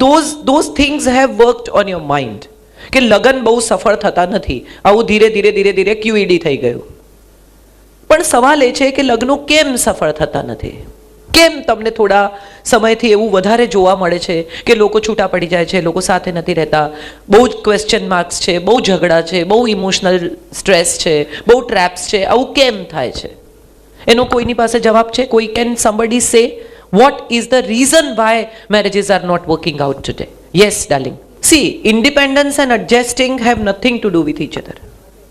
those things have worked on your mind. કે લગ્ન બહુ સફળ થતા નથી, આવું ધીરે ધીરે ધીરે ધીરે QED થઈ ગયું. પણ સવાલ એ છે કે લગ્નો કેમ સફળ થતા નથી? કેમ તમને થોડા સમયથી એવું વધારે જોવા મળે છે કે લોકો છૂટા પડી જાય છે, લોકો સાથે નથી રહેતા, બહુ જ ક્વેશ્ચન માર્ક્સ છે, બહુ ઝઘડા છે, બહુ ઇમોશનલ સ્ટ્રેસ છે, બહુ ટ્રેપ્સ છે? આવું કેમ થાય છે? એનો કોઈની પાસે જવાબ છે? કોઈ કેન સમબડી સે what is the reason why marriages are not working out today? Yes, darling. See, independence and adjusting have nothing to do with each other.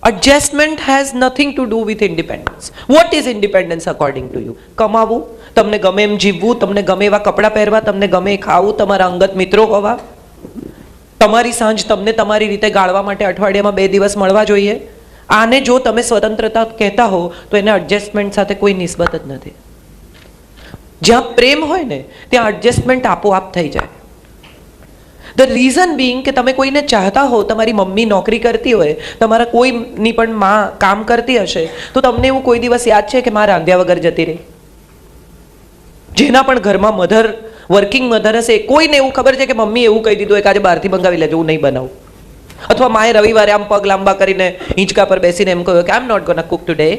Adjustment has nothing to do with independence. What is independence according to you? કમાવું, તમને ગમે એમ જીવવું, તમને ગમે એવા કપડાં પહેરવા, તમને ગમે એ ખાવું, તમારા અંગત મિત્રો હોવા, તમારી સાંજ તમને તમારી રીતે ગાળવા માટે અઠવાડિયામાં 2 દિવસ મળવા જોઈએ. આને જો તમે સ્વતંત્રતા કહેતા હો તો એને એડજસ્ટમેન્ટ સાથે કોઈ નિસ્બત જ નથી. જ્યાં પ્રેમ હોય ને ત્યાં એડજસ્ટમેન્ટ આપોઆપ થઈ જાય. ધ રીઝન બિંગ કે તમે કોઈને ચાહતા હો, તમારી મમ્મી નોકરી કરતી હોય, તમારા કોઈની પણ માં કામ કરતી હશે, તો તમને એવું કોઈ દિવસ યાદ છે કે માં રાંધ્યા વગર જતી રહી? જેના પણ ઘરમાં મધર, વર્કિંગ મધર હશે, કોઈને એવું ખબર છે કે મમ્મી એવું કહી દીધું કે આજે બહારથી મંગાવી લેજો, હું નહીં બનાવું? અથવા માએ રવિવારે આમ પગ લાંબા કરીને હિંચકા પર બેસીને એમ કહ્યું કે I am not gonna cook today?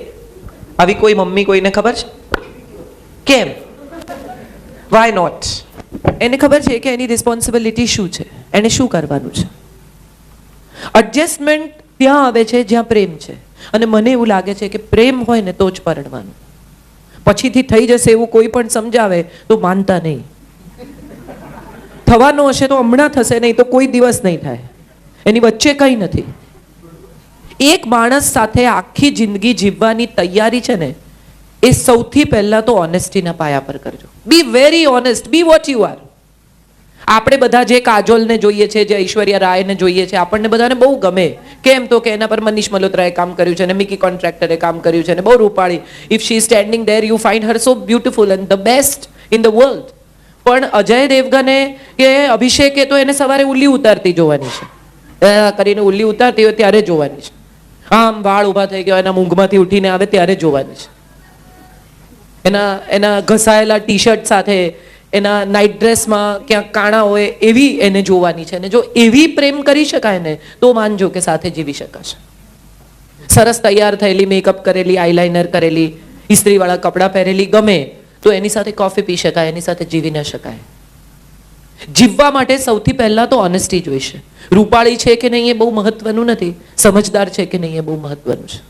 આવી કોઈ મમ્મી કોઈને ખબર છે? કેમ? Why not? એને ખબર છે કે એની રિસ્પોન્સિબિલિટી શું છે, એને શું કરવાનું છે. એડજસ્ટમેન્ટ ત્યાં આવે છે જ્યાં પ્રેમ છે. અને મને એવું લાગે છે કે પ્રેમ હોય ને તો જ પરણવાનું. પછીથી થઈ જશે એવું કોઈ પણ સમજાવે તો માનતા નહીં. થવાનો હશે તો હમણાં થશે, નહીં તો કોઈ દિવસ નહીં થાય. એની વચ્ચે કંઈ નથી. એક માણસ સાથે આખી જિંદગી જીવવાની તૈયારી છે ને, એ સૌથી પહેલા તો ઓનેસ્ટીના પાયા પર કરજો. Be very honest, be what you are. આપણે બધા જે કાજોલને જોઈએ છે, જે ઐશ્વર્યા રાયને જોઈએ છે, આપણને બધાને બહુ ગમે. કેમ? તો કે એના પર મનીષ મલ્હોત્રાએ કામ કર્યું છે, અને મિકી કોન્ટ્રાક્ટરે કામ કર્યું છે, અને બહુ રૂપાળી. If she is standing there you find her so beautiful and the best in the world. પણ અજય દેવગને કે અભિષેકે તો એને સવારે ઉલ્લી ઉતારતી જોવાની છે, કરીને ઉલ્લી ઉતારતી હોય ત્યારે જોવાની છે. આમ વાળ ઊભા થઈ ગયા એના મૂંગમાંથી ઉઠીને આવે ત્યારે જોવાની છે. એના ઘસાયેલા ટી શર્ટ સાથે, એના નાઇટ ડ્રેસમાં ક્યાંક કાણા હોય એવી એને જોવાની છે. અને જો એવી પ્રેમ કરી શકાય ને તો માનજો કે સાથે જીવી શકાશે. સરસ તૈયાર થયેલી, મેકઅપ કરેલી, આઈલાઇનર કરેલી, ઇસ્ત્રીવાળા કપડાં પહેરેલી ગમે તો એની સાથે કોફી પી શકાય, એની સાથે જીવી ન શકાય. જીવવા માટે સૌથી પહેલા તો ઓનેસ્ટી જોઈશે. રૂપાળી છે કે નહીં એ બહુ મહત્વનું નથી, સમજદાર છે કે નહીં એ બહુ મહત્વનું છે.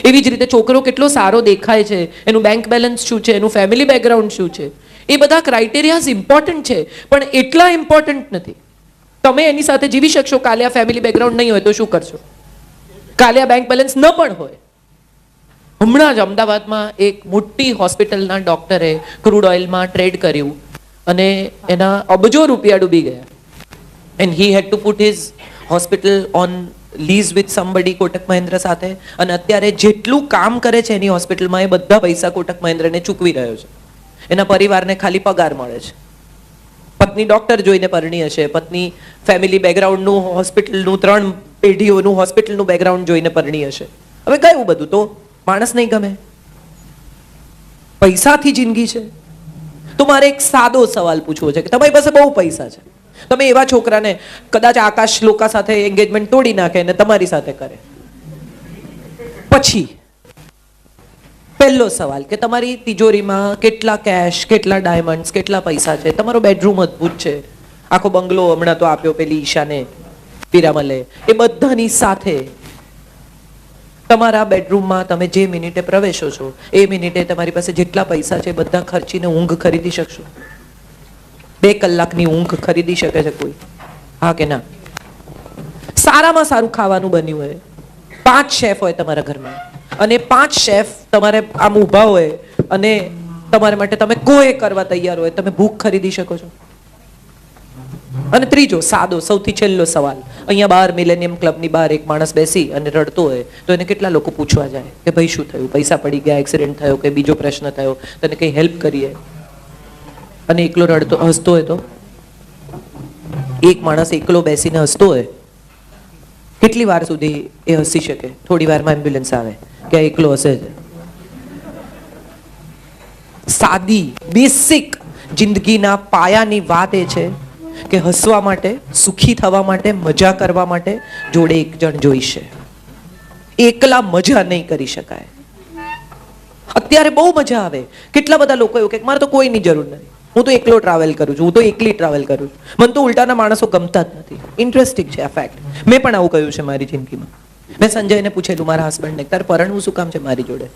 એવી જ રીતે છોકરો કેટલો સારો દેખાય છે, એનું બેંક બેલેન્સ શું છે, એનું ફેમિલી બેકગ્રાઉન્ડ શું છે, એ બધા ક્રાઇટેરિયાઝ ઇમ્પોર્ટન્ટ છે, પણ એટલા ઇમ્પોર્ટન્ટ નથી. તમે એની સાથે જીવી શકશો, કાલે આ ફેમિલી બેકગ્રાઉન્ડ નહીં હોય તો શું કરશો? કાલે આ બેંક બેલેન્સ ન પણ હોય. હમણાં જ અમદાવાદમાં એક મોટી હોસ્પિટલના ડોક્ટરે ક્રૂડ ઓઇલમાં ટ્રેડ કર્યું અને એના અબજો રૂપિયા ડૂબી ગયા. And he had to put his hospital on lease with somebody, Kotak Mahindra સાથે. અને અત્યારે જેટલું કામ કરે છે એની હોસ્પિટલમાં એ બધા પૈસા કોટક મહિન્દ્રાને ચૂકવી રહ્યો છે. એના પરિવારને ખાલી પગાર મળે છે. પત્ની ડોક્ટર જોઈને પરણી હશે, પત્ની ફેમિલી બેકગ્રાઉન્ડનું, હોસ્પિટલનું, 3 પેઢીઓનું હોસ્પિટલનું બેકગ્રાઉન્ડ જોઈને પરણી હશે. હવે કયું બધું તો માણસ નહીં ગમે? પૈસાથી જિંદગી છે? તો મારે એક સાદો સવાલ પૂછવો છે કે તમારી પાસે બહુ પૈસા છે, તમે એવા છોકરાને કદાચ આકાશ લોકા સાથે એન્ગેજમેન્ટ તોડી નાખે અને તમારી સાથે કરે, પછી પહેલો સવાલ કે તમારી તિજોરીમાં કેટલા કેશ, કેટલા ડાયમંડ્સ, કેટલા પૈસા છે, તમારો બેડરૂમ અદ્ભુત છે, આખો બંગલો હમણાં તો આપ્યો પેલી ઈશાને, પિરામલે, એ બધાની સાથે તમારા બેડરૂમમાં તમે જે મિનિટે પ્રવેશો છો એ મિનિટે તમારી પાસે જેટલા પૈસા છે બધા ખર્ચીને ઊંઘ ખરીદી શકશો? 2 કલાકની ઊંઘ ખરીદી શકે છે કોઈ? હા કે ના? સારામાં સારું ખાવાનું બન્યું હોય, 5 શેફ હોય તમારા ઘરમાં, અને 5 શેફ તમારે આમ ઊભા હોય અને તમારા માટે તમે કોઈ કરવા તૈયાર હોય, તમે ભૂખ ખરીદી શકો છો? અને ત્રીજો સાદો સૌથી છેલ્લો સવાલ, અહીંયા બહાર મિલેનિયમ ક્લબની બહાર એક માણસ બેસી અને રડતો હોય તો એને કેટલા લોકો પૂછવા જાય કે ભાઈ શું થયું, પૈસા પડી ગયા, એક્સિડન્ટ થયો કે બીજો પ્રશ્ન થયો, તને કંઈ હેલ્પ કરીએ? અને એકલો રડતો હસતો હોય તો? એક માણસ એકલો બેસીને હસતો હોય, કેટલી વાર સુધી એ હસી શકે? થોડી વારમાં એમ્બ્યુલન્સ આવે કે એકલો હસે છે. સાદી બેસિક જિંદગીના પાયાની વાત એ છે કે હસવા માટે, સુખી થવા માટે, મજા કરવા માટે જોડે એક જણ જોઈશે. એકલા મજા નહીં કરી શકાય. અત્યારે બહુ મજા આવે. કેટલા બધા લોકો એવું કે મારે તો કોઈની જરૂર નથી, હું તો એકલો ટ્રાવેલ કરું છું, હું તો એકલી ટ્રાવેલ કરું છું, મને તો ઉલટાના માણસો ગમતા જ નથી. ઇન્ટરેસ્ટિંગ છે આ ફેક્ટ. મેં પણ આવું કહ્યું છે મારી જિંદગીમાં. મેં સંજયને પૂછેલું, મારા હસબન્ડને, તારે પરણવું શું કામ છે મારી જોડે?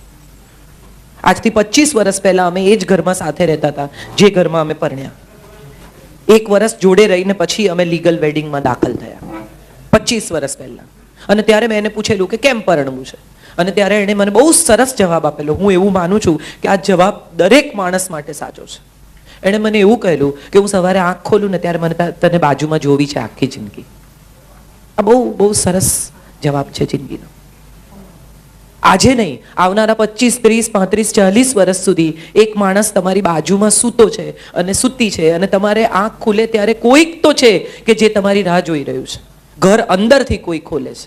આજથી 25 વર્ષ પહેલા અમે એ જ ઘરમાં સાથે રહેતા હતા જે ઘરમાં અમે પરણ્યા. 1 વર્ષ જોડે રહીને પછી અમે લીગલ વેડિંગમાં દાખલ થયા 25 વર્ષ પહેલા. અને ત્યારે મેં એને પૂછેલું કે કેમ પરણવું છે, અને ત્યારે એણે મને બહુ સરસ જવાબ આપેલો. હું એવું માનું છું કે આ જવાબ દરેક માણસ માટે સાચો છે. એણે મને એવું કહેલું કે હું સવારે આંખ ખોલું ને ત્યારે મને તને બાજુમાં જોવી છે આખી જિંદગી. આ બહુ બહુ સરસ જવાબ છે જિંદગીનો. આજે નહીં, આવનારા 25, 30, 35, 40 વર્ષ સુધી એક માણસ તમારી બાજુમાં સૂતો છે અને સૂતી છે, અને તમારે આંખ ખુલે ત્યારે કોઈક તો છે કે જે તમારી રાહ જોઈ રહ્યું છે. ઘર અંદરથી કોઈ ખોલે છે,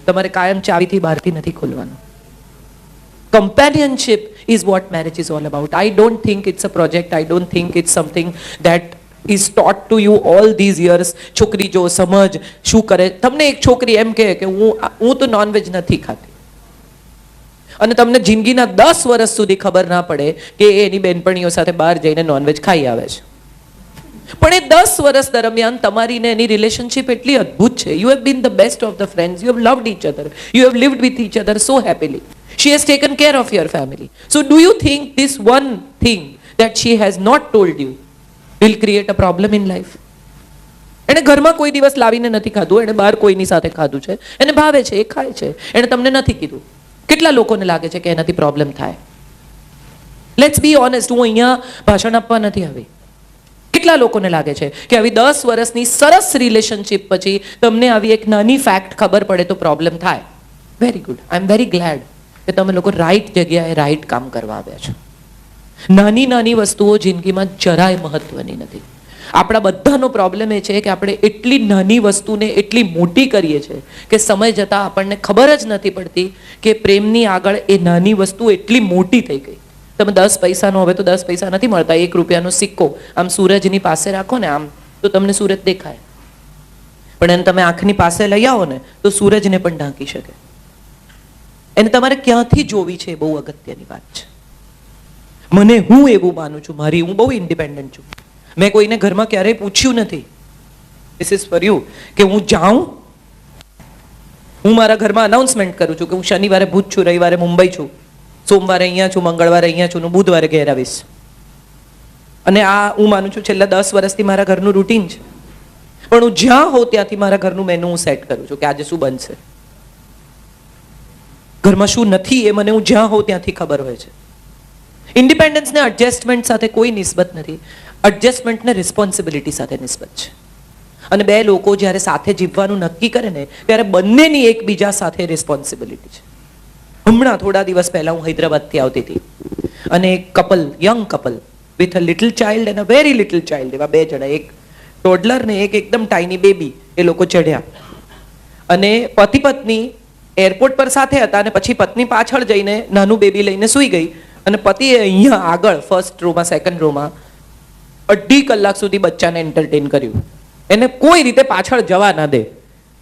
તમારે કાયમ ચાવીથી બહારથી નથી ખોલવાનું. Companionship is what marriage is all about. I don't think it's a project. I don't think it's something that is taught to you all these years. છોકરી જો સમજ શું કરે. તમને એક છોકરી એમ કહે કે હું તો નોનવેજ નથી ખાતી, અને તમને જિંદગીના 10 વર્ષ સુધી ખબર ના પડે કે એ એની બેનપણીઓ સાથે બહાર જઈને નોનવેજ ખાઈ આવે છે. પણ એ 10 વર્ષ દરમિયાન તમારી ને એની રિલેશનશિપ એટલી અદ્ભુત છે. You have been the best of the friends. You have loved each other. You have lived with each other so happily. She has taken care of your family. So do you think this one thing that she has not told you will create a problem in life? એને ઘરમાં કોઈ દિવસ લાવીને નથી ખાધું, એને બહાર કોઈની સાથે ખાધું છે, એને ભાવે છે, એ ખાય છે, એને તમને નથી કીધું. કેટલા લોકોને લાગે છે કે એનાથી પ્રોબ્લેમ થાય? Let's be honest. હું અહીંયા ભાષણ આપવા નથી આવી. કેટલા લોકોને લાગે છે કે આવી 10 વર્ષની સરસ રિલેશનશિપ પછી તમને આવી એક નાની ફેક્ટ ખબર પડે તો પ્રોબ્લેમ થાય? Very good. I am very glad કે તમે લોકો રાઈટ જગ્યાએ રાઈટ કામ કરવા આવ્યા છો. નાની નાની વસ્તુઓ જિંદગીમાં જરાય મહત્વની નથી. આપણા બધાનો પ્રોબ્લેમ એ છે કે આપણે એટલી નાની વસ્તુને એટલી મોટી કરીએ છીએ કે સમય જતાં આપણને ખબર જ નથી પડતી કે પ્રેમની આગળ એ નાની વસ્તુ એટલી મોટી થઈ ગઈ. તમે 10 પૈસાનો, હવે તો 10 પૈસા નથી મળતા, 1 રૂપિયાનો સિક્કો આમ સૂરજની પાસે રાખો ને આમ, તો તમને સૂરજ દેખાય. પણ એને તમે આંખની પાસે લઈ આવો ને તો સૂરજને પણ ઢાંકી શકે. એને તમારે ક્યાંથી જોવી છે એ બહુ અગત્યની વાત છે. હું એવું માનું છું, હું બહુ ઇન્ડિપેન્ડન્ટ છું. મેં કોઈને ઘરમાં ક્યારેય પૂછ્યું નથી. ધીસ ઇઝ ફોર યુ કે હું જાઉં, હું મારા ઘરમાં અનાઉન્સમેન્ટ કરું છું કે હું શનિવારે ભુજ છું, રવિવારે મુંબઈ છું, સોમવારે અહીંયા છું, મંગળવારે અહીંયા છું, બુધવારે ઘેર આવીશ. અને આ હું માનું છું છેલ્લા 10 વર્ષથી મારા ઘરનું રૂટીન છે. પણ હું જ્યાં હોઉં ત્યાંથી મારા ઘરનું મેનુ હું સેટ કરું છું કે આજે શું બનશે, ઘરમાં શું નથી, એ મને હું જ્યાં હોઉં ત્યાંથી ખબર હોય છે. ઇન્ડિપેન્ડન્સને એડજસ્ટમેન્ટ સાથે કોઈ નિસ્બત નથી. એડજસ્ટમેન્ટને રિસ્પોન્સિબિલિટી સાથે નિસ્બત છે. અને 2 લોકો જ્યારે સાથે જીવવાનું નક્કી કરે ને ત્યારે બંનેની એકબીજા સાથે રિસ્પોન્સિબિલિટી છે. હમણાં થોડા દિવસ પહેલા હું હૈદરાબાદથી આવતી હતી અને એક couple, young couple with a little child and a very little child, એવા 2 જણા, એક ટોડલર ને એક એકદમ ટાઇની બેબી, એ લોકો ચઢ્યા. અને પતિ પત્ની એરપોર્ટ પર સાથે હતા, અને પછી પત્ની પાછળ જઈને નાનું બેબી લઈને સૂઈ ગઈ, અને પતિએ અહીંયા આગળ ફર્સ્ટ રોમાં, સેકન્ડ રોમાં 2.5 કલાક સુધી બચ્ચાને એન્ટરટેન કર્યું. એને કોઈ રીતે પાછળ જવા ના દે.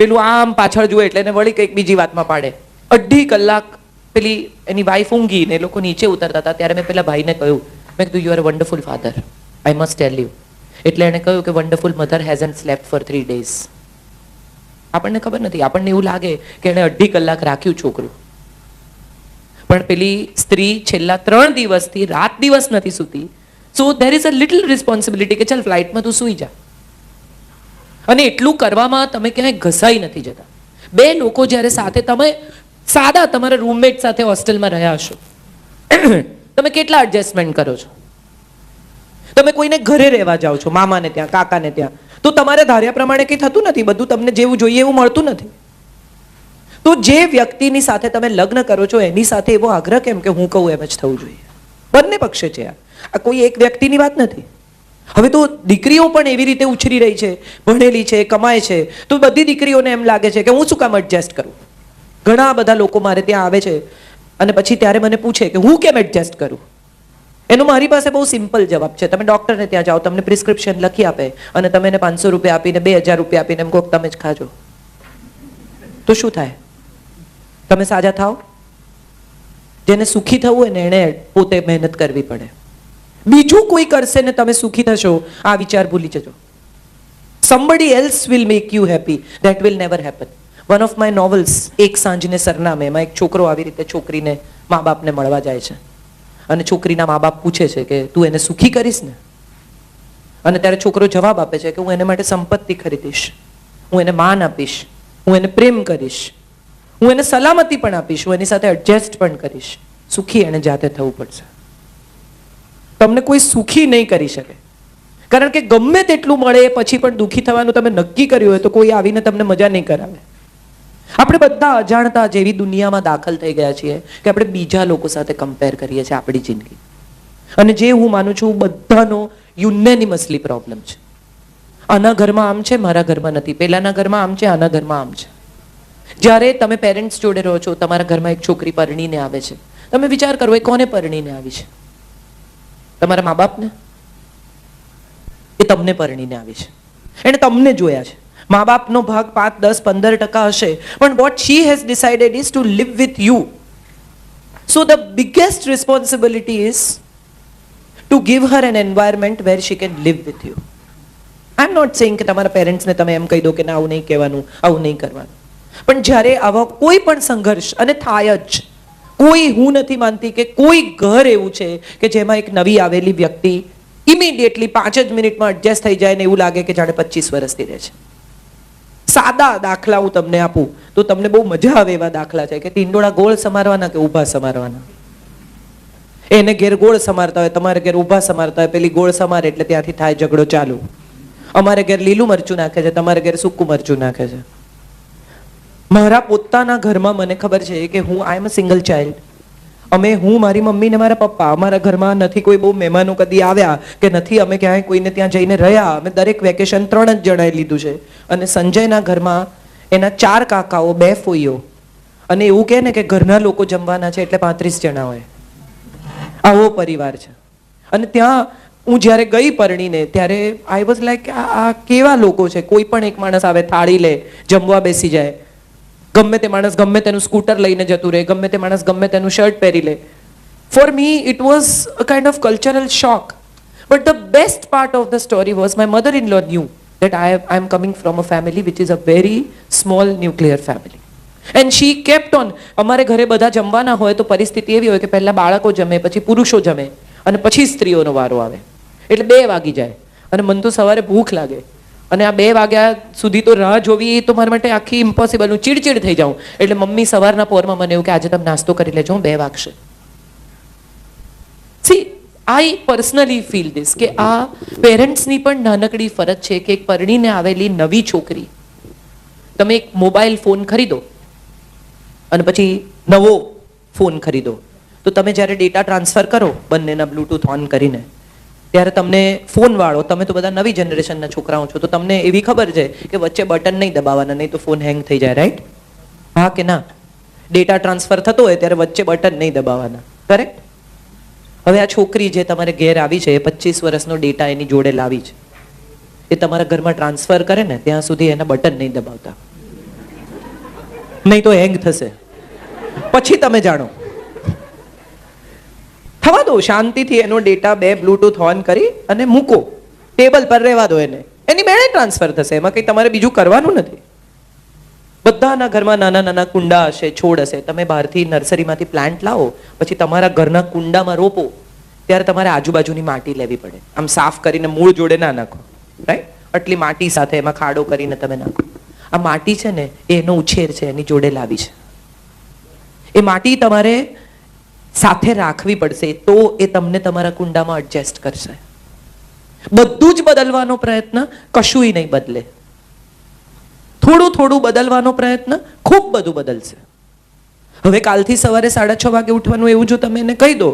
પેલું આમ પાછળ જુએ એટલે એને વળી કંઈક બીજી વાતમાં પાડે. 2.5 કલાક પેલી એની વાઈફ ઊંઘી ને એ લોકો નીચે ઉતરતા હતા. ત્યારે મેં પેલા ભાઈને કહ્યું, મેં કીધું you are a wonderful father, I must tell you. એટલે એણે કહ્યું કે wonderful mother hasn't slept for 3 days. આપણને ખબર નથી, આપણને એવું લાગે કે એણે 2.5 કલાક રાખ્યું છોકરું, પણ પેલી સ્ત્રી છેલ્લા 3 દિવસથી રાત દિવસ નથી સૂતી. So there is a little responsibility કે ચાલ ફ્લાઇટમાં તું સૂઈ જા. અને એટલું કરવામાં તમે ક્યાંય ઘસાઈ નથી જતા. 2 લોકો જ્યારે સાથે, તમે સાદા તમારા રૂમમેટ સાથે હોસ્ટેલમાં રહ્યા હશો, તમે કેટલા એડજસ્ટમેન્ટ કરો છો? તમે કોઈને ઘરે રહેવા જાઓ છો, મામાને ત્યાં, કાકાને ત્યાં, તો તમારે ધાર્યા પ્રમાણે કંઈ થતું નથી. બધું તમને જેવું જોઈએ એવું મળતું નથી. તો જે વ્યક્તિની સાથે તમે લગ્ન કરો છો એની સાથે એવો આગ્રહ કેમ કે હું કહું એમ જ થવું જોઈએ? બંને પક્ષે છે. આ કોઈ એક વ્યક્તિની વાત નથી. હવે તો દીકરીઓ પણ એવી રીતે ઉછરી રહી છે, ભણેલી છે, કમાય છે, તો બધી દીકરીઓને એમ લાગે છે કે હું શું કામ એડજસ્ટ કરું. ઘણા બધા લોકો મારે ત્યાં આવે છે અને પછી ત્યારે મને પૂછે કે હું કેમ એડજસ્ટ કરું. એનો મારી પાસે બહુ સિમ્પલ જવાબ છે. તમે ડૉક્ટરને ત્યાં જાઓ, તમને પ્રિસ્ક્રિપ્શન લખી આપે અને તમે એને 500 રૂપિયા આપીને 2000 રૂપિયા આપીને એમ કહો તમે જ ખાજો, તો શું થાય? તમે સાજા થાવ? જેને સુખી થવું હોય ને એણે પોતે મહેનત કરવી પડે. બીજું કોઈ કરશે ને તમે સુખી થશો, આ વિચાર ભૂલી જજો. Somebody else will make you happy. That will never happen. One of my novels, એક સાંજને સરનામે, એમાં એક છોકરો આવી રીતે છોકરીને મા બાપને મળવા જાય છે અને છોકરીના મા બાપ પૂછે છે કે તું એને સુખી કરીશ ને? અને ત્યારે છોકરો જવાબ આપે છે કે હું એને માટે સંપત્તિ ખરીદીશ, હું એને માન આપીશ, હું એને પ્રેમ કરીશ, હું એને સલામતી પણ આપીશ, હું એની સાથે એડજસ્ટ પણ કરીશ. સુખી એને જાતે થવું પડશે. તમને કોઈ સુખી નહીં કરી શકે, કારણ કે ગમે તેટલું મળે પછી પણ દુઃખી થવાનું તમે નક્કી કર્યું હોય તો કોઈ આવીને તમને મજા નહીં કરાવે. આપણે બધા અજાણતા જેવી દુનિયામાં દાખલ થઈ ગયા છીએ કે આપણે બીજા લોકો સાથે કમ્પેર કરીએ છીએ આપણી જિંદગી. અને જે હું માનું છું બધાનો યુનેનિમસલી પ્રોબ્લેમ છે. આના ઘરમાં આમ છે, મારા ઘરમાં નથી. પેલાના ઘરમાં આમ છે, આના ઘરમાં આમ છે. જ્યારે તમે પેરેન્ટ્સ જોડે રહો છો, તમારા ઘરમાં એક છોકરી પરણીને આવે છે, તમે વિચાર કરો એ કોને પરણીને આવી છે? તમારા મા બાપને? એ તમને પરણીને આવી છે, એને તમને જોયા છે. મા બાપનો ભાગ 5, 10, 15% હશે, પણ what she has decided is to live with you. So the biggest responsibility is to give her an environment where she can live with you. I am not saying કે તમારા પેરેન્ટ્સને તમે એમ કહી દો કે ના આવું નહીં કહેવાનું, આવું નહીં કરવાનું. પણ જ્યારે આવા કોઈ પણ સંઘર્ષ, અને થાય જ, કોઈ, હું નથી માનતી કે કોઈ ઘર એવું છે કે જેમાં એક નવી આવેલી વ્યક્તિ ઇમિડિયેટલી 5 જ મિનિટમાં એડજસ્ટ થઈ જાય ને એવું લાગે કે જાણે 25 વર્ષથી રહે છે. સાદા દાખલા હું તમને આપું તો તમને બહુ મજા આવે એવા દાખલા છે કે ટીંડોળા ગોળ સમારવાના કે ઊભા સમારવાના. એને ઘેર ગોળ સમારતા હોય, તમારે ઘેર ઊભા સમારતા હોય. પેલી ગોળ સમારે એટલે ત્યાંથી થાય ઝઘડો ચાલુ. અમારે ઘેર લીલું મરચું નાખે છે, તમારે ઘેર સૂકું મરચું નાખે છે. મારા પોતાના ઘરમાં મને ખબર છે કે I M a single child. હું, મારી મમ્મી ને મારા પપ્પા, અમારા ઘરમાં નથી કોઈ બહુ મહેમાનો કદી આવ્યા કે નથી અમે ક્યાંય કોઈને ત્યાં જઈને રહ્યા. અમે દરેક વેકેશન 3 જ જણાએ લીધું છે. અને સંજયના ઘરમાં એના 4 કાકાઓ, 2 ફોઈઓ, અને એવું કહે ને કે ઘરના લોકો જમવાના છે એટલે 35 જણા હોય. આવો પરિવાર છે. અને ત્યાં હું જ્યારે ગઈ પરણીને ત્યારે આઈ વોઝ લાઈક આ કેવા લોકો છે? કોઈ પણ એક માણસ આવે, થાળી લે, જમવા બેસી જાય. ગમે તે માણસ ગમે તેનું સ્કૂટર લઈને જતું રહે, ગમે તે માણસ ગમે તેનું શર્ટ પહેરી લે. For me it was a kind of cultural shock. But the best part of the story was my mother in law knew that I am coming from a family which is a very small nuclear family. And she kept on. અમારે ઘરે બધા જમવાના હોય તો પરિસ્થિતિ એવી હોય કે પહેલા બાળકો જમે, પછી પુરુષો જમે, અને પછી સ્ત્રીઓનો વારો આવે. એટલે 2 વાગી જાય અને મને તો સવારે ભૂખ લાગે અને આ 2 વાગ્યા સુધી તો રાહ જોવી એ તો મારા માટે આખી ઇમ્પોસિબલ. હું ચીડચીડ થઈ જાઉં. એટલે મમ્મી સવારના પોરમાં મને એવું કે આજે તમે નાસ્તો કરી લેજો, 2 વાગશે. See, I personally feel this કે આ પેરેન્ટ્સની પણ નાનકડી ફરજ છે કે એક પરણીને આવેલી નવી છોકરી, તમે એક મોબાઈલ ફોન ખરીદો અને પછી નવો ફોન ખરીદો તો તમે જ્યારે ડેટા ટ્રાન્સફર કરો બંનેના બ્લૂટૂથ ઓન કરીને, ત્યારે તમને ફોનવાળો, તમે તો બધા નવી જનરેશનના છોકરાઓ છો તો તમને એવી ખબર છે કે વચ્ચે બટન નહીં દબાવવાના, નહીં તો ફોન હેંગ થઈ જાય. રાઈટ? હા કે ના? ડેટા ટ્રાન્સફર થતો હોય ત્યારે વચ્ચે બટન નહીં દબાવવાના. કરેક્ટ? હવે આ છોકરી જે તમારે ઘેર આવી છે એ 25 વર્ષનો ડેટા એની જોડે લાવી છે. એ તમારા ઘરમાં ટ્રાન્સફર કરે ને ત્યાં સુધી એના બટન નહીં દબાવતા, નહીં તો હેંગ થશે. પછી તમે જાણો. થવા દો શાંતિથી એનો ડેટા 2 બ્લૂટૂથ ઓન કરી અને મૂકો, ટેબલ પર રહેવા દો એને, એની મેળે ટ્રાન્સફર થશે. એમાં કંઈ તમારે બીજું કરવાનું નથી. બધાના ઘરમાં નાના નાના કુંડા હશે, છોડ હશે. તમે બહારથી નર્સરીમાંથી પ્લાન્ટ લાવો, પછી તમારા ઘરના કુંડામાં રોપો, ત્યારે તમારે આજુબાજુની માટી લેવી પડે. આમ સાફ કરીને મૂળ જોડે ના નાખો. રાઈટ? આટલી માટી સાથે એમાં ખાડો કરીને તમે નાખો. આ માટી છે ને એનો ઉછેર છે, એની જોડે લાવી છે. એ માટી તમારે સાથે રાખવી પડશે તો એ તમને તમારા કુંડામાં એડજસ્ટ કરશે. બધું જ બદલવાનો પ્રયત્ન કશુંય નહીં બદલે. થોડું થોડું બદલવાનો પ્રયત્ન ખૂબ બધું બદલશે. હવે કાલથી સવારે 6:30 વાગે ઉઠવાનું એવું જો તમે એને કહી દો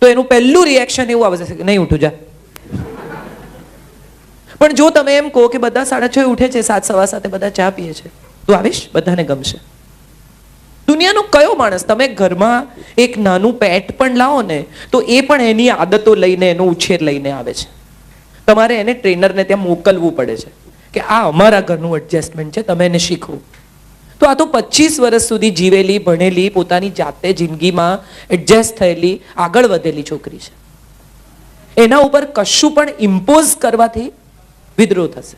તો એનું પહેલું રિએક્શન એવું આવશે કે નહીં ઉઠું જા. પણ જો તમે એમ કહો કે બધા 6:30 ઉઠે છે, 7 સવા 7 બધા ચા પીએ છે, તું આવીશ, બધાને ગમશે. દુનિયાનો કયો માણસ, તમે ઘરમાં એક નાનું પેટ પણ લાવો ને તો એ પણ એની આદતો લઈને, એનો ઉછેર લઈને આવે છે. તમારે એને ટ્રેનરને ત્યાં મોકલવું પડે છે કે આ અમારા ઘરનું એડજસ્ટમેન્ટ છે, તમે એને શીખવો. તો આ તો 25 વર્ષ સુધી જીવેલી, ભણેલી, પોતાની જાતે જિંદગીમાં એડજસ્ટ થયેલી, આગળ વધેલી છોકરી છે. એના ઉપર કશું પણ ઇમ્પોઝ કરવાથી વિદ્રોહ થશે.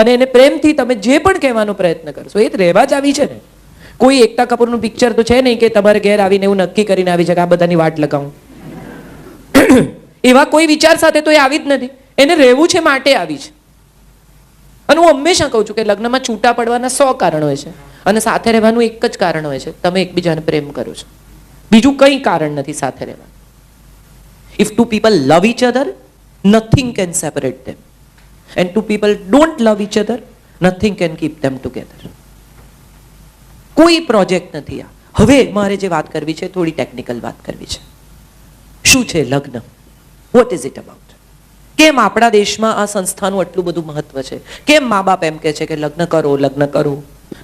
અને એને પ્રેમથી તમે જે પણ કહેવાનો પ્રયત્ન કરશો, એ જ રહેવા જ આવી છે ને. કોઈ એકતા કપૂરનું પિક્ચર તો છે નહીં કે તમારે ઘેર આવીને એવું નક્કી કરીને આવી છે કે આ બધાની વાટ લગાવું. એવા કોઈ વિચાર સાથે તો એ આવી જ નથી. એને રહેવું છે માટે આવી છે. અને હું હંમેશા કહું છું કે લગ્નમાં છૂટા પડવાના 100 કારણ હોય છે અને સાથે રહેવાનું એક જ કારણ હોય છે, તમે એકબીજાને પ્રેમ કરો છો. બીજું કંઈ કારણ નથી સાથે રહેવાનું. If two people love each other, nothing can separate them. And two people don't love each other, nothing can keep them together. કોઈ પ્રોજેક્ટ નથી આ. હવે મારે જે વાત કરવી છે થોડી ટેકનિકલ વાત કરવી છે. શું છે લગ્ન? What is it about? કેમ આપણા દેશમાં આ સંસ્થાનું આટલું બધું મહત્વ છે? કેમ મા બાપ એમ કહે છે કે લગ્ન કરો, લગ્ન કરો,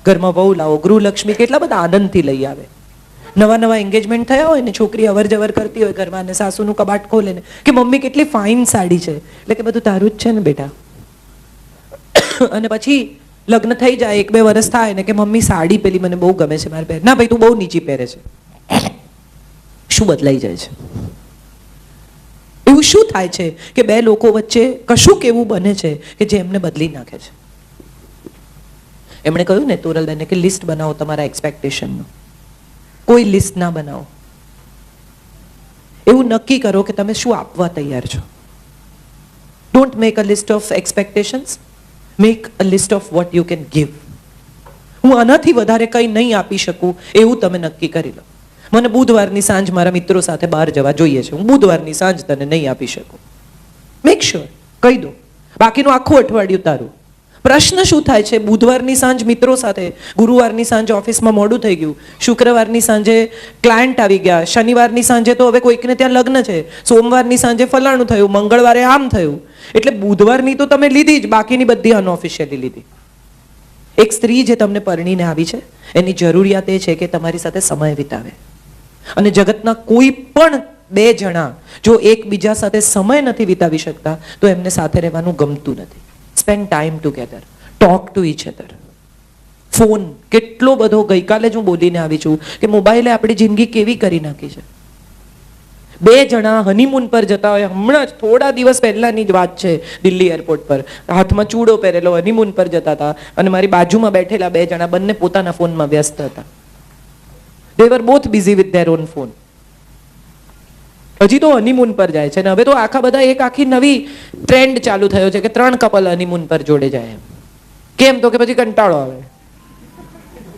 ઘરમાં વહુ લાવો, ગૃહલક્ષ્મી કેટલા બધા આનંદથી લઈ આવે. નવા નવા એન્ગેજમેન્ટ થયા હોય ને છોકરી અવર જવર કરતી હોય ઘરમાં અને સાસુનું કબાટ ખોલે ને કે મમ્મી કેટલી ફાઇન સાડી છે, એટલે કે બધું તારું જ છે ને બેટા. અને પછી લગ્ન થઈ જાય, 1-2 વર્ષ થાય ને કે મમ્મી સાડી પેલી મને બહુ ગમે છે મારે પહેર. ના ભાઈ તું બહુ નીચી પહેરે છે. શું બદલાઈ જાય છે? એવું શું થાય છે કે બે લોકો વચ્ચે કશું કેવું બને છે કે જે એમને બદલી નાખે છે? એમણે કહ્યું ને તોરલબેને કે લિસ્ટ બનાવો તમારા એક્સપેક્ટેશનનું. કોઈ લિસ્ટ ના બનાવો. એવું નક્કી કરો કે તમે શું આપવા તૈયાર છો. Don't make a list of expectations, make a list of what you can give. હું આનાથી વધારે કંઈ નહીં આપી શકું એવું તમે નક્કી કરી લો. મને બુધવારની સાંજ મારા મિત્રો સાથે બહાર જવા જોઈએ છે, હું બુધવારની સાંજ તને નહીં આપી શકું. મેક શ્યોર, કહી દો. બાકીનું આખું અઠવાડિયું તારું. પ્રશ્ન શું થાય છે? બુધવારની સાંજ મિત્રો સાથે, ગુરુવારની સાંજ ઓફિસમાં મોડું થઈ ગયું, શુક્રવારની સાંજે ક્લાયન્ટ આવી ગયા, શનિવારની સાંજે તો હવે કોઈકને ત્યાં લગ્ન છે, સોમવારની સાંજે ફલાણું થયું, મંગળવારે આમ થયું. એટલે બુધવારની તો તમે લીધી જ, બાકીની બધી અનઓફિશિયલી લીધી. એક સ્ત્રી જે તમને પરણીને આવી છે એની જરૂરિયાત એ છે કે તમારી સાથે સમય વિતાવે. અને જગતના કોઈ પણ 2 જણા જો એકબીજા સાથે સમય નથી વિતાવી શકતા તો એમને સાથે રહેવાનું ગમતું નથી. Spend time together, talk to each other. Phone કેટલો બધો, ગઈકાલે જ હું બોલીને આવી છું કે મોબાઈલે આપણી જિંદગી કેવી કરી નાખી છે. 2 જણા હનીમૂન પર જતા હોય, હમણાં જ થોડા દિવસ પહેલાની જ વાત છે, દિલ્હી એરપોર્ટ પર હાથમાં ચૂડો પહેરેલો હનીમૂન પર જતા હતા અને મારી બાજુમાં બેઠેલા 2 જણા બંને પોતાના ફોનમાં વ્યસ્ત હતા. They were both busy with their own phone. હજી તો હનીમૂન પર જાય છે ને હવે તો આખા બધા એક આખી નવી ટ્રેન્ડ ચાલુ થયો છે કે 3 કપલ હનીમૂન પર જોડે જાય. કેમ? તો કે પછી કંટાળો આવે.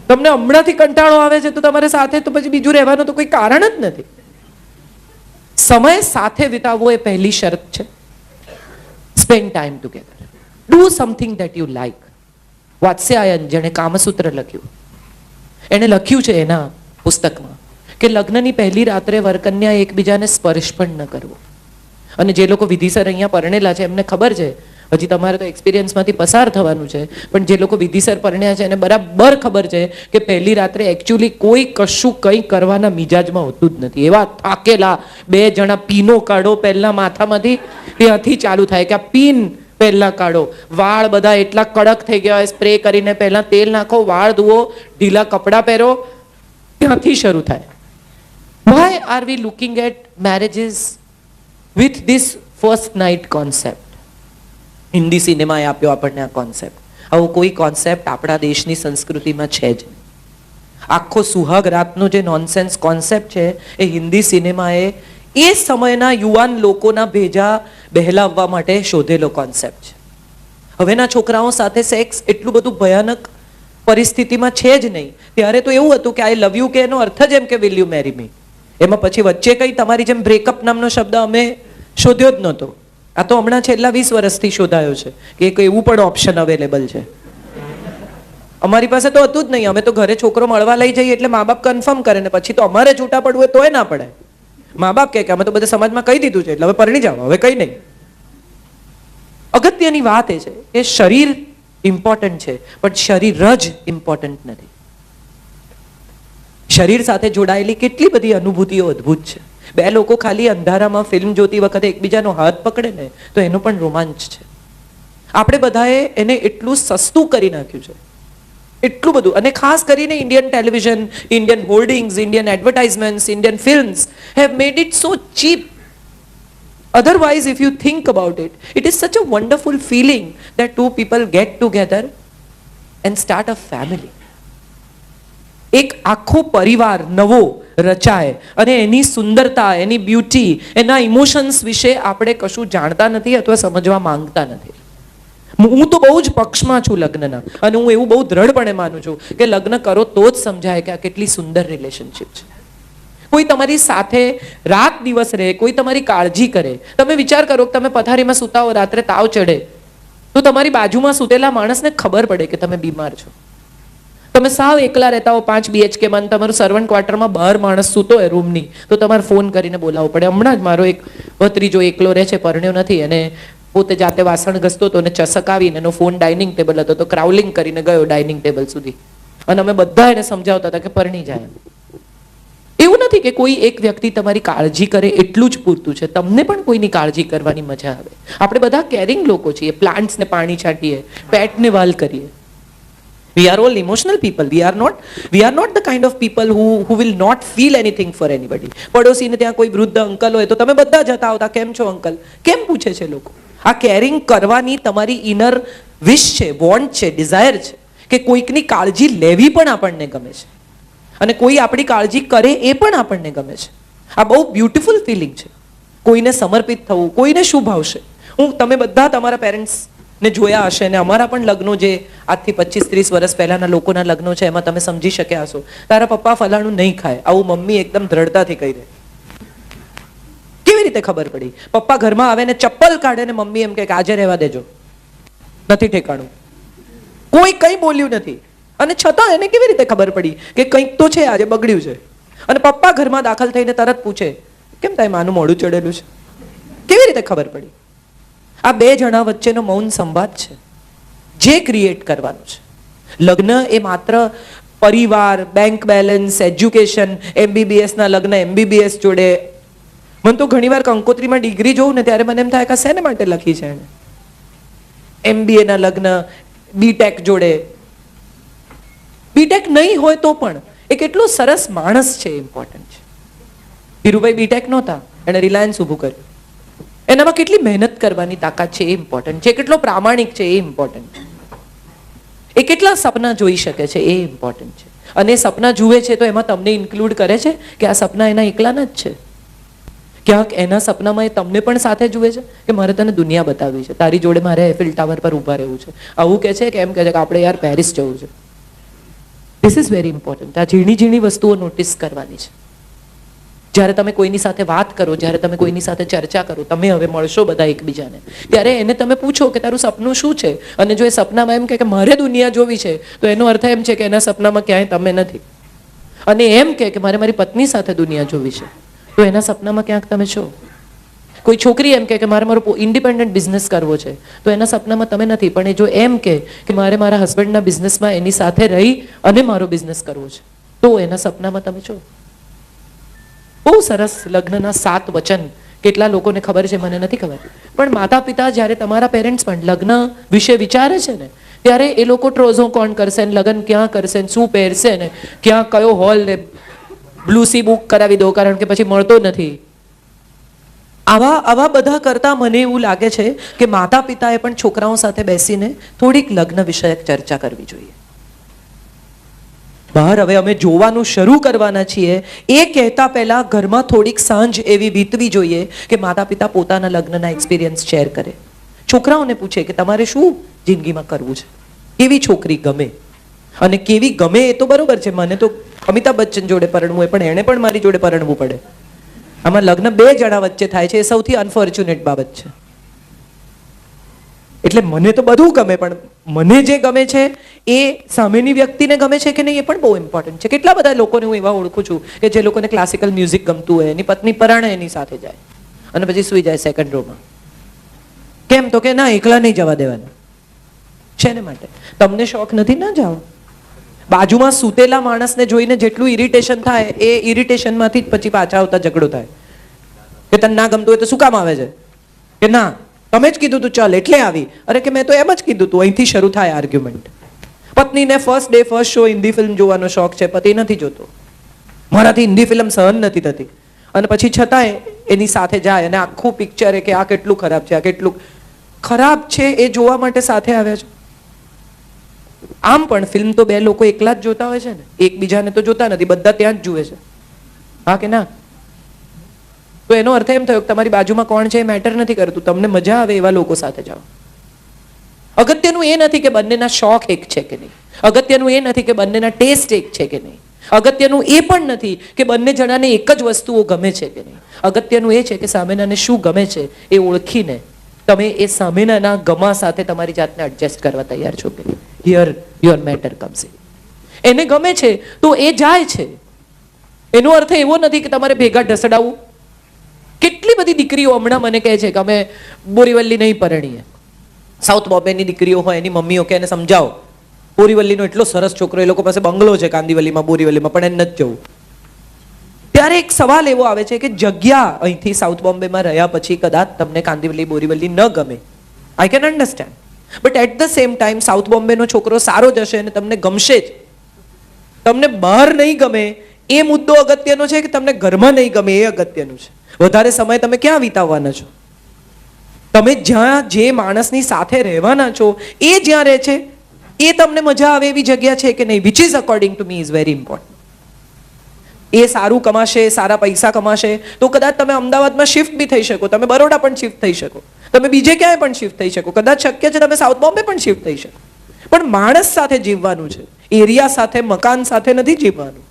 તમને હમણાંથી કંટાળો આવે છે તો તમારે સાથે તો પછી બીજું રહેવાનું તો કોઈ કારણ જ નથી. સમય સાથે વિતાવવો એ પહેલી શરત છે. Spend time together. Do something that you like. Vatsyayana જેણે કામસૂત્ર લખ્યું, એણે લખ્યું છે એના પુસ્તકમાં કે લગ્નની પહેલી રાત્રે વરકન્યા એકબીજાને સ્પર્શ પણ ન કરવો. અને જે લોકો વિધિસર અહીંયા પરણેલા છે એમને ખબર છે, હજી તમારે તો એક્સપિરિયન્સમાંથી પસાર થવાનું છે, પણ જે લોકો વિધિસર પરણ્યા છે એને બરાબર ખબર છે કે પહેલી રાત્રે એકચ્યુઅલી કોઈ કશું કંઈ કરવાના મિજાજમાં હોતું જ નથી. એવા થાકેલા 2 જણા પીનો કાઢો પહેલા માથામાંથી, ત્યાંથી ચાલુ થાય કે આ પીન પહેલા કાઢો. વાળ બધા એટલા કડક થઈ ગયા હોય, સ્પ્રે કરીને પહેલા તેલ નાખો, વાળ ધુઓ, ઢીલા કપડાં પહેરો, ત્યાંથી શરૂ થાય. Why are we looking at marriages with this first night concept? Hindi સિનેમાએ આપ્યો આપણને આ કોન્સેપ્ટ. આવો કોઈ કોન્સેપ્ટ આપણા દેશની સંસ્કૃતિમાં છે જ. આખો સુહાગ રાતનો જે નોનસેન્સ કોન્સેપ્ટ છે એ હિન્દી સિનેમાએ એ સમયના યુવાન લોકોના ભેજા બહેલાવવા માટે શોધેલો કોન્સેપ્ટ છે. હવેના છોકરાઓ સાથે સેક્સ એટલું બધું ભયાનક પરિસ્થિતિમાં છે જ નહીં. ત્યારે તો એવું હતું કે આઈ લવ યુ કે એનો અર્થ જ એમ કે વિલ યુ મેરી મી. એમાં પછી વચ્ચે કંઈ તમારી જેમ બ્રેકઅપ નામનો શબ્દ અમે શોધ્યો જ નહોતો. આ તો હમણાં છેલ્લા 20 વર્ષથી શોધાયો છે કે એક એવું પણ ઓપ્શન અવેલેબલ છે. અમારી પાસે તો હતું જ નહીં. અમે તો ઘરે છોકરો મળવા લઈ જઈએ એટલે મા બાપ કન્ફર્મ કરે ને પછી તો અમારે છૂટા પડવું હોય તોય ના પડે. મા બાપ કહે કે અમે તો બધા સમાજમાં કહી દીધું છે એટલે હવે પરણી જાઓ, હવે કંઈ નહીં. અગત્યની વાત એ છે કે શરીર ઇમ્પોર્ટન્ટ છે પણ શરીર જ ઇમ્પોર્ટન્ટ નથી. શરીર સાથે જોડાયેલી કેટલી બધી અનુભૂતિઓ અદ્ભુત છે. બે લોકો ખાલી અંધારામાં ફિલ્મ જોતી વખતે એકબીજાનો હાથ પકડે ને તો એનો પણ રોમાંચ છે. આપણે બધાએ એને એટલું સસ્તું કરી નાખ્યું છે, એટલું બધું. અને ખાસ કરીને Indian television, Indian hoardings, Indian advertisements, Indian films have made it so cheap. Otherwise, if you think about it, it is such a wonderful feeling that two people get together and start a family. એક આખો પરિવાર નવો રચાય અને એની સુંદરતા, એની beauty, એના emotions વિશે આપણે કશું જાણતા નથી અથવા સમજવા માંગતા નથી. હું તો બહુ જ પક્ષમાં છું લગ્નના, અને હું એવું બહુ દ્રઢપણે માનું છું કે લગ્ન કરો તો જ સમજાય કે આ કેટલી સુંદર રિલેશનશિપ છે. કોઈ તમારી સાથે રાત દિવસ રહે, કોઈ તમારી કાળજી કરે. તમે વિચાર કરો કે તમે પથારીમાં સૂતા હો, રાત્રે તાવ ચડે તો તમારી બાજુમાં સૂતેલા માણસને ખબર પડે કે તમે બીમાર છો. તમે સાવ એકલા રહેતા હો 5 BHK માં, તમારું સર્વન્ટ ક્વાર્ટરમાં બહાર માણસ સૂતો હોય રૂમની, તો તમારે ફોન કરીને બોલાવવો પડે. હમણાં જ મારો એક ભત્રીજો એકલો રહે છે, પરણ્યો નથી, અને પોતે જાતે વાસણ ઘસતો હતો અને ચસક આવીને એનો ફોન ડાઇનિંગ ટેબલ હતો તો ક્રાઉલિંગ કરીને ગયો ડાઇનિંગ ટેબલ સુધી, અને અમે બધા એને સમજાવતા હતા કે પરણી જાય. એવું નથી કે કોઈ એક વ્યક્તિ તમારી કાળજી કરે એટલું જ પૂરતું છે, તમને પણ કોઈની કાળજી કરવાની મજા આવે. આપણે બધા કેરિંગ લોકો છીએ. પ્લાન્ટ્સને પાણી છાંટીએ, પેટને વાલ કરીએ. We are all emotional people. We are not the kind of people who will not feel anything for anybody. પડોશીને ત્યાં કોઈ વૃદ્ધ અંકલ હોય તો તમે બધા જતા આવતા, કેમ છો અંકલ, કેમ પૂછે છે લોકો. આ કેરિંગ કરવાની તમારી ઇનર વિશ છે, વોન્ટ છે, ડિઝાયર છે કે કોઈકની કાળજી લેવી પણ આપણને ગમે છે, અને કોઈ આપણી કાળજી કરે એ પણ આપણને ગમે છે. આ બહુ બ્યુટીફુલ ફિલિંગ છે. કોઈને સમર્પિત થવું, કોઈને શું ભાવશે. તમે બધા તમારા પેરેન્ટ્સને જોયા હશે, અને અમારા પણ લગ્નો જે આજથી 25-30 વર્ષ પહેલાના લોકોના લગ્નો છે એમાં તમે સમજી શક્યા હશો. તારા પપ્પા ફલાણું નહીં ખાય, આવું મમ્મી એકદમ દ્રઢતાથી કહી દે. કેવી રીતે ખબર પડી? પપ્પા ઘરમાં આવે ને ચપ્પલ કાઢે ને મમ્મી એમ કે આજે રહેવા દેજો, નથી ઠેકાણું. કોઈ કંઈ બોલ્યું નથી, અને છતાં એને કેવી રીતે ખબર પડી કે કંઈક તો છે, આજે બગડ્યું છે. અને પપ્પા ઘરમાં દાખલ થઈને તરત પૂછે કેમ તારે માનું મોઢું ચડેલું છે. કેવી રીતે ખબર પડી? આ બે જણા વચ્ચેનો મૌન સંવાદ છે જે ક્રિએટ કરવાનું છે. લગ્ન એ માત્ર પરિવાર, બેંક બેલેન્સ, એજ્યુકેશન, MBBS ના લગ્ન MBBS જોડે. મને તો ઘણીવાર કંકોત્રીમાં ડિગ્રી જોઉં ને ત્યારે મને એમ થાય કે શેને માટે લખી છે એને. MBA ના લગ્ન BTech જોડે. BTech નહીં હોય તો પણ એ કેટલો સરસ માણસ છે, ઇમ્પોર્ટન્ટ છે. ધીરુભાઈ BTech નહોતા, એને રિલાયન્સ ઊભું કર્યું. એનામાં કેટલી મહેનત કરવાની તાકાત છે એ ઇમ્પોર્ટન્ટ છે. કેટલો પ્રામાણિક છે એ ઇમ્પોર્ટન્ટ છે. એ કેટલા સપના જોઈ શકે છે એ ઇમ્પોર્ટન્ટ છે. અને એ સપના જુએ છે તો એમાં તમને ઇન્ક્લુડ કરે છે કે આ સપના એના એકલાના જ છે. ક્યાંક એના સપનામાં એ તમને પણ સાથે જુએ છે કે મારે તને દુનિયા બતાવવી છે, તારી જોડે મારે એફિલ ટાવર પર ઊભા રહેવું છે. આવું કહે છે કે એમ કહે છે કે આપણે યાર પેરિસ જવું છે. This is very important. આ ઝીણી ઝીણી વસ્તુઓ નોટિસ કરવાની છે. જ્યારે તમે કોઈની સાથે વાત કરો, જ્યારે તમે કોઈની સાથે ચર્ચા કરો, તમે હવે મળશો બધા એકબીજાને, ત્યારે એને તમે પૂછો કે તારું સપનું શું છે. અને જો એ સપનામાં એમ કે મારે દુનિયા જોવી છે તો એનો અર્થ એમ છે કે એના સપનામાં ક્યાંય તમે નથી. અને એમ કે મારે મારી પત્ની સાથે દુનિયા જોવી છે તો એના સપનામાં ક્યાંક તમે છો. કોઈ છોકરી એમ કે મારે મારો ઇન્ડિપેન્ડન્ટ બિઝનેસ કરવો છે તો એના સપનામાં તમે નથી. પણ એ જો એમ કે મારે મારા હસબન્ડના બિઝનેસમાં એની સાથે રહી અને મારો બિઝનેસ કરવો છે તો એના સપનામાં તમે છો. બહુ સરસ લગ્નના 7 વચન. કેટલા લોકોને ખબર છે, મને નથી ખબર. પણ માતા પિતા જ્યારે તમારા પેરેન્ટ્સ પણ લગ્ન વિશે વિચારે છે ને ત્યારે એ લોકો ટ્રોઝો કોણ કરશે ને લગ્ન ક્યાં કરશે ને શું પહેરશે ને ક્યાં કયો હોલ ને બ્લુસી બુક કરાવી દો કારણ કે પછી મળતો નથી. આવા બધા કરતા મને એવું લાગે છે કે માતા પિતાએ પણ છોકરાઓ સાથે બેસીને થોડીક લગ્ન વિષયક ચર્ચા કરવી જોઈએ. બહાર હવે અમે જોવાનું શરૂ કરવાના છીએ એ કહેતા પહેલા ઘરમાં થોડીક સાંજ એવી વીતવી જોઈએ કે માતા પિતા પોતાના લગ્નના એક્સપિરિયન્સ શેર કરે. છોકરાઓને પૂછે કે તમારે શું જિંદગીમાં કરવું છે, કેવી છોકરી ગમે. અને કેવી ગમે એ તો બરોબર છે, મને તો અમિતાભ બચ્ચન જોડે પરણવું હોય પણ એણે પણ મારી જોડે પરણવું પડે. આમાં લગ્ન 2 જણા વચ્ચે થાય છે, એ સૌથી અનફોર્ચ્યુનેટ બાબત છે. એટલે મને તો બધું ગમે, પણ મને જે ગમે છે એ સામેની વ્યક્તિને ગમે છે કે નહીં એ પણ બહુ ઇમ્પોર્ટન્ટ છે. કેટલા બધા લોકોને હું એવા ઓળખું છું કે જે લોકોને ક્લાસિકલ મ્યુઝિક ગમતું હોય, એની પત્ની પરાણે એની સાથે જાય અને પછી સૂઈ જાય સેકન્ડ રોમાં. કેમ? તો કે ના, એકલા નહીં જવા દેવાના. શેને માટે? તમને શોખ નથી, ના જાઓ. બાજુમાં સૂતેલા માણસને જોઈને જેટલું ઇરિટેશન થાય એ ઇરિટેશનમાંથી જ પછી પાછા આવતા ઝઘડો થાય કે તને ના ગમતું હોય તો શું કામ આવે છે, કે ના તમે જ કીધું તું ચાલ એટલે આવી, અરે કે મેં તો એમ જ કીધું તું. અહીંથી શરૂ થાય આર્ગ્યુમેન્ટ. પત્નીને first day first show Hindi film જોવાનો શોખ છે, પતિ નથી જોતો, મારાથી હિન્દી ફિલ્મ સહન નથી થતી, અને પછી છતાંય એની સાથે જાય અને આખું પિક્ચર કે આ કેટલું ખરાબ છે, આ કેટલું ખરાબ છે એ જોવા માટે સાથે આવ્યા છે. આમ પણ ફિલ્મ તો બે લોકો એકલા જ જોતા હોય છે ને, એકબીજાને તો જોતા નથી, બધા ત્યાં જ જુએ છે, હા કે ના? તો એનો અર્થ એમ થયો કે તમારી બાજુમાં કોણ છે એ મેટર નથી કરતું, તમને મજા આવે એવા લોકો સાથે જાઓ. અગત્યનું એ નથી કે બંનેના શોખ એક છે કે નહીં, અગત્યનું એ નથી કે બંનેના ટેસ્ટ એક છે કે નહીં, અગત્યનું એ પણ નથી કે બંને જણાને એક જ વસ્તુઓ ગમે છે કે નહીં. અગત્યનું એ છે કે સામેનાને શું ગમે છે એ ઓળખીને તમે એ સામેનાના ગમા સાથે તમારી જાતને એડજસ્ટ કરવા તૈયાર છો કે નહીં. Here your matter comes in. એને ગમે છે તો એ જાય છે, એનો અર્થ એવો નથી કે તમારે ભેગા ઢસડાવવું. કેટલી બધી દીકરીઓ હમણાં મને કહે છે કે અમે બોરીવલ્લી નહીં પરણીએ. સાઉથ બોમ્બેની દીકરીઓ હોય, એની મમ્મીઓ કે એને સમજાવો, બોરીવલ્લીનો એટલો સરસ છોકરો, એ લોકો પાસે બંગલો છે કાંદીવલીમાં, બોરીવલ્લીમાં, પણ એને નથી જવું. ત્યારે એક સવાલ એવો આવે છે કે જગ્યા અહીંથી સાઉથ બોમ્બેમાં રહ્યા પછી કદાચ તમને કાંદીવલી બોરીવલ્લી ન ગમે, I can understand, but at the same time south બોમ્બેનો છોકરો સારો જ હશે અને તમને ગમશે જ. તમને બહાર નહીં ગમે એ મુદ્દો અગત્યનો છે કે તમને ઘરમાં નહીં ગમે એ અગત્યનું છે. વધારે સમય તમે ક્યાં વિતાવવાના છો? તમે જ્યાં જે માણસની સાથે રહેવાના છો એ જ્યાં રહે છે એ તમને મજા આવે એવી જગ્યા છે કે નહીં, which is according to me is very important. એ સારું કમાશે, સારા પૈસા કમાશે તો કદાચ તમે અમદાવાદમાં શિફ્ટ બી થઈ શકો, તમે બરોડા પણ શિફ્ટ થઈ શકો, તમે બીજે ક્યાંય પણ શિફ્ટ થઈ શકો, કદાચ શક્ય છે તમે સાઉથ બોમ્બે પણ શિફ્ટ થઈ શકો. પણ માણસ સાથે જીવવાનું છે, એરિયા સાથે, મકાન સાથે નથી જીવવાનું.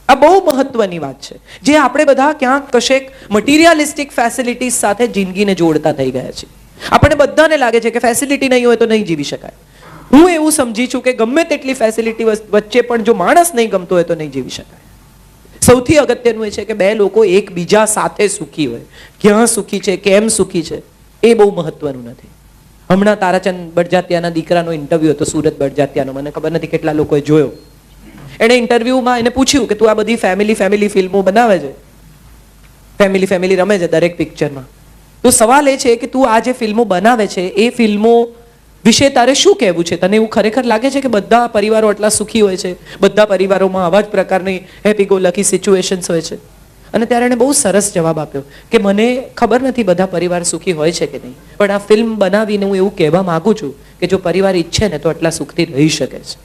આ બહુ મહત્વની વાત છે જે આપણે બધા ક્યાંક કશેક મટીરિયાલિસ્ટિક ફેસિલિટીઝ સાથે જિંદગીને જોડતા થઈ ગયા છે. આપણે બધાને લાગે છે કે ફેસિલિટી નહીં હોય તો નહીં જીવી શકાય. હું એવું સમજી છું કે ગમે તેટલી ફેસિલિટી વચ્ચે પણ જો માણસ નહીં ગમતો હોય તો નહીં જીવી શકાય. સૌથી અગત્યનું એ છે કે બે લોકો એકબીજા સાથે સુખી હોય. ક્યાં સુખી છે, કેમ સુખી છે એ બહુ મહત્વનું નથી. હમણાં તારાચંદ બડજાત્યાના દીકરાનો ઇન્ટરવ્યુ હતો, સુરત બડજાત્યાનો, મને ખબર નથી કેટલા લોકોએ જોયો. એણે ઇન્ટરવ્યુમાં એને પૂછ્યું કે તું આ બધી ફેમિલી ફિલ્મો બનાવે છે, ફેમિલી રમે છે દરેક પિક્ચરમાં, તો સવાલ એ છે કે તું આ જે ફિલ્મો બનાવે છે એ ફિલ્મો વિશે તારે શું કહેવું છે? તને એવું ખરેખર લાગે છે કે બધા પરિવારો આટલા સુખી હોય છે, બધા પરિવારોમાં આવા જ પ્રકારની હેપી ગો લકી સિચ્યુએશન્સ હોય છે? અને ત્યારે એણે બહુ સરસ જવાબ આપ્યો કે મને ખબર નથી બધા પરિવાર સુખી હોય છે કે નહીં, પણ આ ફિલ્મ બનાવીને હું એવું કહેવા માંગુ છું કે જો પરિવાર ઈચ્છે ને તો આટલા સુખથી રહી શકે છે.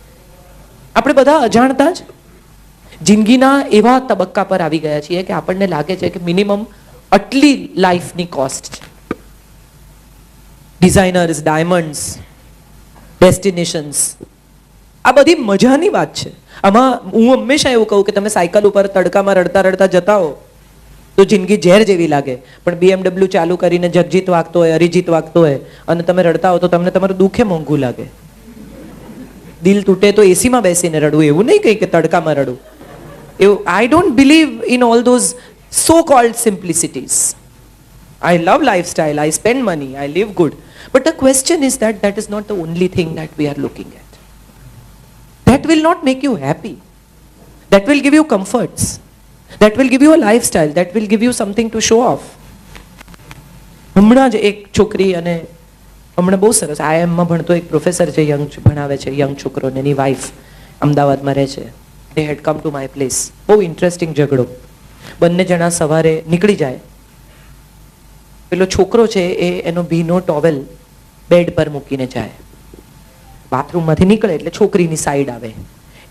આપણે બધા અજાણતા જ જિંદગીના એવા તબક્કા પર આવી ગયા છીએ કે આપણને લાગે છે કે મિનિમમ આટલી લાઈફની કોસ્ટ છે. ડિઝાઇનર્સ, ડાયમંડ્સ, ડેસ્ટિનેશન્સ, આ બધી મજાની વાત છે. આમાં હું હંમેશા એવું કહું કે તમે સાયકલ ઉપર તડકામાં રડતા રડતા જતા હો તો જિંદગી ઝેર જેવી લાગે, પણ BMW ચાલુ કરીને જગજીત વાગતો હોય, અરિજીત વાગતો હોય અને તમે રડતા હો તો તમને તમારું દુઃખે મોંઘું લાગે. દિલ તૂટે તો એસીમાં બેસીને રડવું, એવું નહીં કહી કે તડકામાં રડવું. એવું I don't believe in all those so called simplicities. I love lifestyle, I spend money, I live good. But the question is that is not the only thing that we are looking at. That will not make you happy. That will give you comforts. That will give you a lifestyle. That will give you something to show off. હમણાં જ એક છોકરી, અને હમણાં બહુ સરસ IIM-માં ભણતો એક પ્રોફેસર છે, ભણાવે છે યંગ છોકરોને, એની વાઈફ અમદાવાદમાં રહે છે. They had come to my place. બહુ ઇન્ટરેસ્ટિંગ ઝઘડો. બંને જણા સવારે નીકળી જાય, પેલો છોકરો છે એ એનો ભીનો ટોવેલ બેડ પર મૂકીને જાય, બાથરૂમમાંથી નીકળે એટલે છોકરીની સાઈડ આવે,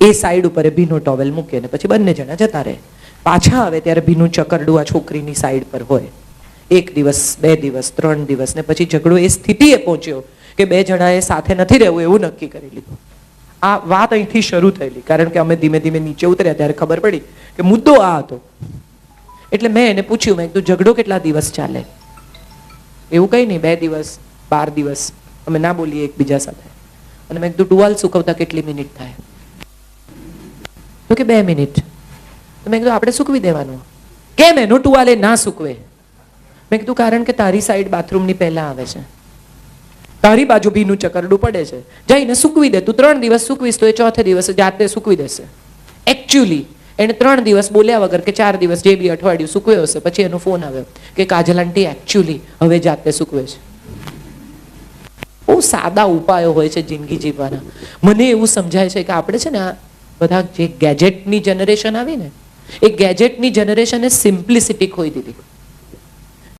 એ સાઈડ ઉપર ભીનો ટોવેલ મૂકે ને પછી બંને જણા જતા રહે. પાછા આવે ત્યારે ભીનું ચકરડું આ છોકરીની સાઈડ પર હોય. 1 દિવસ, 2 દિવસ, 3 દિવસ, ને પછી ઝઘડો એ સ્થિતિએ પહોંચ્યો કે બે જણાએ સાથે નથી રહેવું એવું નક્કી કરી લીધું. આ વાત અહીંથી શરૂ થયેલી, કારણ કે અમે ધીમે ધીમે નીચે ઉતર્યા ત્યારે ખબર પડી કે મુદ્દો આ હતો. એટલે મેં એને પૂછ્યું, મેં કીધું ઝઘડો કેટલા દિવસ ચાલે? એવું કંઈ નહીં, 2 દિવસ, 12 દિવસ અમે ના બોલીએ એકબીજા સાથે. અને મેં કીધું ટુવાલ સુકવતા કેટલી મિનિટ થાય? તો કે 2 મિનિટ. તો મેં કીધું આપણે સૂકવી દેવાનું. કેમ એનો ટુવાલ એ ના સૂકવે? મેં કીધું કારણ કે તારી સાઈડ બાથરૂમની પહેલા આવે છે. તારી બાજુ ભીનું ચકરડું પડે છે, જઈને સૂકવી દે. તું 3 દિવસ સૂકવીશ તો એ ચોથે દિવસે જાતે સૂકવી દેશે. એકચ્યુઅલી એને 3 દિવસ બોલ્યા વગર કે 4 દિવસ જે બી અઠવાડિયું સૂકવ્યો હશે, પછી એનો ફોન આવ્યો કે કાજલ આંટી એકચ્યુઅલી હવે જાતે સૂકવે છે. બહુ સાદા ઉપાયો હોય છે જિંદગી જીવવાના. મને એવું સમજાય છે કે આપણે છે ને આ બધા જે ગેજેટની જનરેશન આવી ને, એ ગેજેટની જનરેશને સિમ્પ્લિસિટી ખોઈ દીધી.